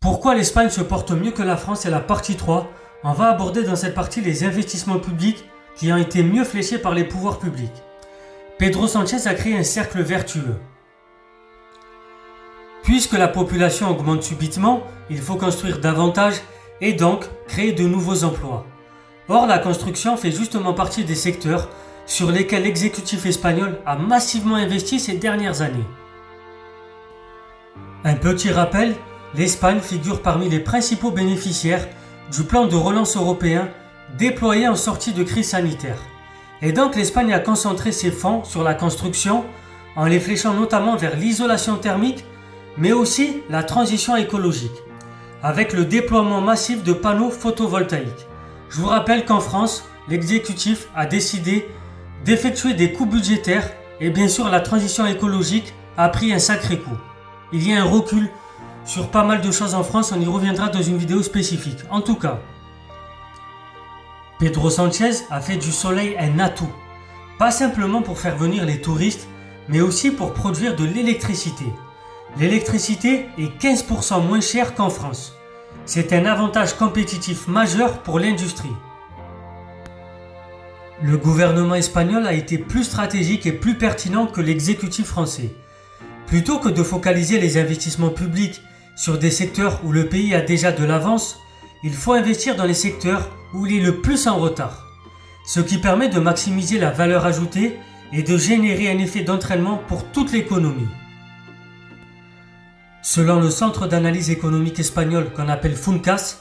Pourquoi l'Espagne se porte mieux que la France? C'est la partie 3. On va aborder dans cette partie les investissements publics qui ont été mieux fléchés par les pouvoirs publics. Pedro Sánchez a créé un cercle vertueux. Puisque la population augmente subitement, il faut construire davantage et donc créer de nouveaux emplois. Or, la construction fait justement partie des secteurs sur lesquels l'exécutif espagnol a massivement investi ces dernières années. Un petit rappel, l'Espagne figure parmi les principaux bénéficiaires du plan de relance européen déployé en sortie de crise sanitaire. Et donc l'Espagne a concentré ses fonds sur la construction en les fléchant notamment vers l'isolation thermique mais aussi la transition écologique, avec le déploiement massif de panneaux photovoltaïques. Je vous rappelle qu'en France, l'exécutif a décidé d'effectuer des coupes budgétaires et bien sûr la transition écologique a pris un sacré coup. Il y a un recul sur pas mal de choses en France, on y reviendra dans une vidéo spécifique. En tout cas, Pedro Sánchez a fait du soleil un atout, pas simplement pour faire venir les touristes, mais aussi pour produire de l'électricité. L'électricité est 15% moins chère qu'en France. C'est un avantage compétitif majeur pour l'industrie. Le gouvernement espagnol a été plus stratégique et plus pertinent que l'exécutif français. Plutôt que de focaliser les investissements publics sur des secteurs où le pays a déjà de l'avance, il faut investir dans les secteurs où il est le plus en retard. Ce qui permet de maximiser la valeur ajoutée et de générer un effet d'entraînement pour toute l'économie. Selon le centre d'analyse économique espagnol qu'on appelle Funcas,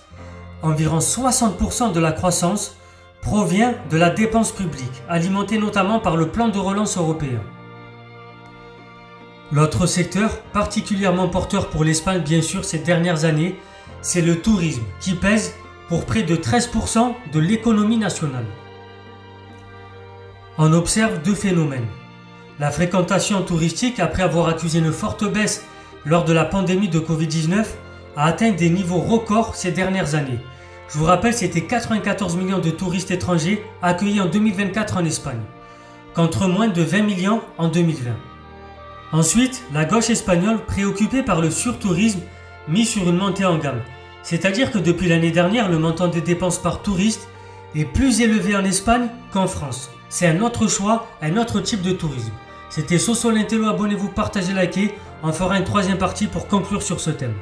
environ 60% de la croissance provient de la dépense publique, alimentée notamment par le plan de relance européen. L'autre secteur, particulièrement porteur pour l'Espagne bien sûr ces dernières années, c'est le tourisme, qui pèse pour près de 13% de l'économie nationale. On observe deux phénomènes. La fréquentation touristique, après avoir accusé une forte baisse lors de la pandémie de Covid-19, a atteint des niveaux records ces dernières années. Je vous rappelle, c'était 94 millions de touristes étrangers accueillis en 2024 en Espagne, contre moins de 20 millions en 2020. Ensuite, la gauche espagnole, préoccupée par le surtourisme, mise sur une montée en gamme. C'est-à-dire que depuis l'année dernière, le montant des dépenses par touriste est plus élevé en Espagne qu'en France. C'est un autre choix, un autre type de tourisme. C'était Soso Lintello, abonnez-vous, partagez, likez. On fera une troisième partie pour conclure sur ce thème.